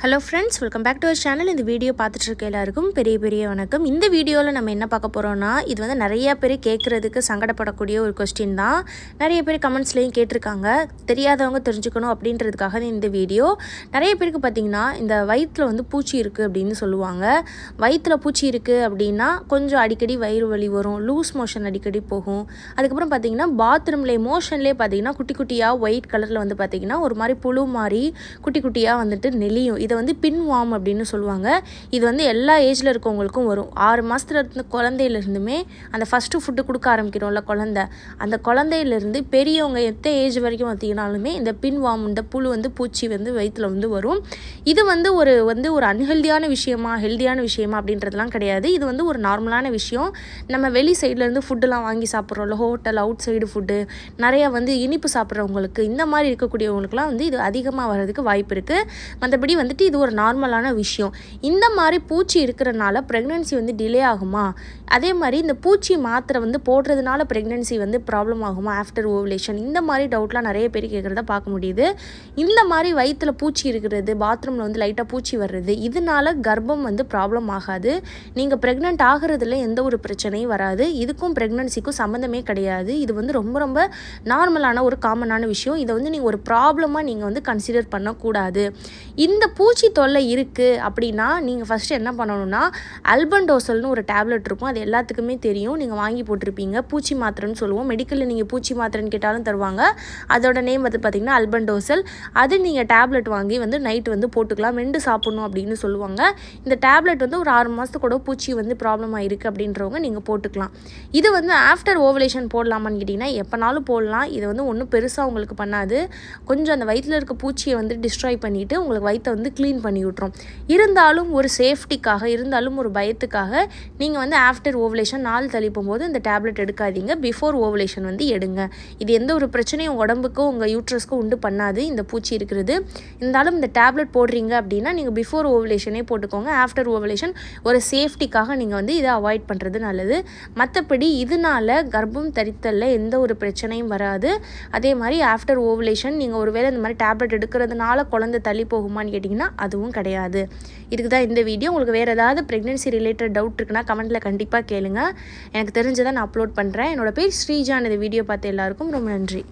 Hello friends, welcome back to our channel. இந்த video பார்த்துட்டு இருக்க எல்லாருக்கும் பெரிய வணக்கம். இந்த வீடியோவில் நம்ம என்ன பார்க்க போகிறோம்னா, இது வந்து நிறைய பேர் கேட்குறதுக்கு சங்கடப்படக்கூடிய ஒரு கொஸ்டின் தான். நிறைய பேர் கமெண்ட்ஸ்லேயும் கேட்டிருக்காங்க. தெரியாதவங்க தெரிஞ்சுக்கணும் அப்படின்றதுக்காக இந்த வீடியோ. நிறைய பேருக்கு பார்த்திங்கன்னா இந்த வயிற்றில் வந்து பூச்சி இருக்குது அப்படின்னு சொல்லுவாங்க. வயிற்றில் பூச்சி இருக்குது அப்படின்னா கொஞ்சம் அடிக்கடி வயிறு வலி வரும், லூஸ் மோஷன் அடிக்கடி போகும். அதுக்கப்புறம் பார்த்திங்கன்னா பாத்ரூம்லேயே மோஷன்லேயே பார்த்திங்கன்னா குட்டி குட்டியாக ஒயிட் கலரில் வந்து பார்த்திங்கன்னா ஒரு மாதிரி புழு மாதிரி குட்டி குட்டியாக வந்துட்டு நெளியும். இதை வந்து பின் வார்ம் அப்படின்னு சொல்லுவாங்க. இது வந்து எல்லா ஏஜில் இருக்கவங்களுக்கும் வரும். 6 மாதத்துல இருந்த குழந்தையிலேருந்துமே அந்த ஃபஸ்ட்டு ஃபுட்டு கொடுக்க ஆரம்பிக்கிறோம்ல குழந்தை, அந்த குழந்தையிலேருந்து பெரியவங்க எத்தனை ஏஜ் வரைக்கும் பார்த்திங்கனாலுமே இந்த பின் வார்ம், இந்த புழு வந்து பூச்சி வந்து வயிற்றில் வந்து வரும். இது வந்து ஒரு அன்ஹெல்தியான விஷயமா ஹெல்தியான விஷயமா அப்படின்றதுலாம் கிடையாது. இது வந்து ஒரு நார்மலான விஷயம். நம்ம வெளி சைட்லேருந்து ஃபுட்டுலாம் வாங்கி சாப்பிட்றோம்ல, ஹோட்டல் அவுட் சைடு ஃபுட்டு, நிறையா வந்து இனிப்பு சாப்பிட்றவங்களுக்கு, இந்த மாதிரி இருக்கக்கூடியவங்களுக்குலாம் வந்து இது அதிகமாக வர்றதுக்கு வாய்ப்பு இருக்குது. மற்றபடி வந்துட்டு இது ஒரு நார்மலான விஷயம். இந்த மாதிரி பூச்சி இருக்கிறனால ப்ரெக்னென்சி வந்து டிலே ஆகுமா, அதே மாதிரி இந்த பூச்சி மாத்திரை வந்து போடுறதுனால ப்ரெக்னென்சி வந்து ப்ராப்ளம் ஆகுமா ஆஃப்டர் ஓவலேஷன், இந்த மாதிரி டவுட்லாம் நிறைய பேர் கேட்குறத பார்க்க முடியுது. இந்த மாதிரி வயிற்றில் பூச்சி இருக்கிறது, பாத்ரூமில் வந்து லைட்டாக பூச்சி வர்றது, இதனால கர்ப்பம் வந்து ப்ராப்ளம் ஆகாது. நீங்கள் ப்ரெக்னென்ட் ஆகிறதுல எந்த ஒரு பிரச்சனையும் வராது. இதுக்கும் ப்ரெக்னென்சிக்கும் சம்மந்தமே கிடையாது. இது வந்து ரொம்ப நார்மலான ஒரு காமனான விஷயம். இதை வந்து நீங்கள் ஒரு ப்ராப்ளமாக நீங்கள் வந்து கன்சிடர் பண்ணக்கூடாது. இந்த பூச்சி தொல்லை இருக்குது அப்படின்னா நீங்கள் ஃபஸ்ட்டு என்ன பண்ணணும்னா, அல்பண்டோசல்னு ஒரு டேப்லெட் இருக்கும். அது எல்லாத்துக்குமே தெரியும், நீங்கள் வாங்கி போட்டிருப்பீங்க. பூச்சி மாத்திரைன்னு சொல்லுவோம். மெடிக்கலில் நீங்கள் பூச்சி மாத்திரைன்னு கேட்டாலும் தருவாங்க. அதோட நேம் வந்து பார்த்திங்கன்னா அல்பண்டோசல். அது நீங்கள் டேப்லெட் வாங்கி வந்து நைட்டு வந்து போட்டுக்கலாம். மெண்டு சாப்பிட்ணும் அப்படின்னு சொல்லுவாங்க. இந்த டேப்லெட் வந்து ஒரு 6 மாதத்துக்கு கூட பூச்சி வந்து ப்ராப்ளமாக இருக்குது அப்படின்றவங்க நீங்கள் போட்டுக்கலாம். இது வந்து ஆஃப்டர் ஓவலேஷன் போடலாமான்னு கேட்டிங்கன்னா எப்போனாலும் போடலாம். இது வந்து ஒன்றும் பெருசாக உங்களுக்கு பண்ணாது. கொஞ்சம் அந்த வயிற்றில் இருக்க பூச்சியை வந்து டிஸ்ட்ராய் பண்ணிவிட்டு உங்களுக்கு வயிற்றை வந்து க்ளீன் பண்ணி விட்ரும். இருந்தாலும் ஒரு சேஃப்டிக்காக, இருந்தாலும் ஒரு பயத்துக்காக நீங்கள் வந்து ஆஃப்டர் ஓவலேஷன் நாள் தள்ளிப்போம் போது இந்த டேப்லெட் எடுக்காதீங்க. பிஃபோர் ஓவலேஷன் வந்து எடுங்க. இது எந்த ஒரு பிரச்சனையும் உங்கள் உடம்புக்கும் உங்கள் யூட்ரஸ்க்கும் உண்டு பண்ணாது இந்த பூச்சி இருக்கிறது. இருந்தாலும் இந்த டேப்லெட் போடுறீங்க அப்படின்னா நீங்கள் பிஃபோர் ஓவலேஷனே போட்டுக்கோங்க. ஆஃப்டர் ஓவலேஷன் ஒரு சேஃப்டிக்காக நீங்கள் வந்து இதை அவாய்ட் பண்ணுறது நல்லது. மற்றபடி இதனால கர்ப்பம் தரித்தலில் எந்த ஒரு பிரச்சனையும் வராது. அதே மாதிரி ஆஃப்டர் ஓவலேஷன் நீங்கள் ஒருவேளை இந்த மாதிரி டேப்லெட் எடுக்கிறதுனால குழந்தை தள்ளி போகுமான்னு கேட்டிங்கன்னா அதுவும் கிடையாது. இதுக்கு தான் இந்த வீடியோ. உங்களுக்கு வேறு ஏதாவது ப்ரெக்னென்சி ரிலேட்டட் டவுட் இருக்குன்னா கமெண்ட்டில் கண்டிப்பாக கேளுங்க. எனக்கு தெரிஞ்சதை நான் அப்லோட் பண்ணுறேன். என்னோட பேர் ஸ்ரீஜா. இந்த வீடியோ பார்த்து எல்லாருக்கும் ரொம்ப நன்றி.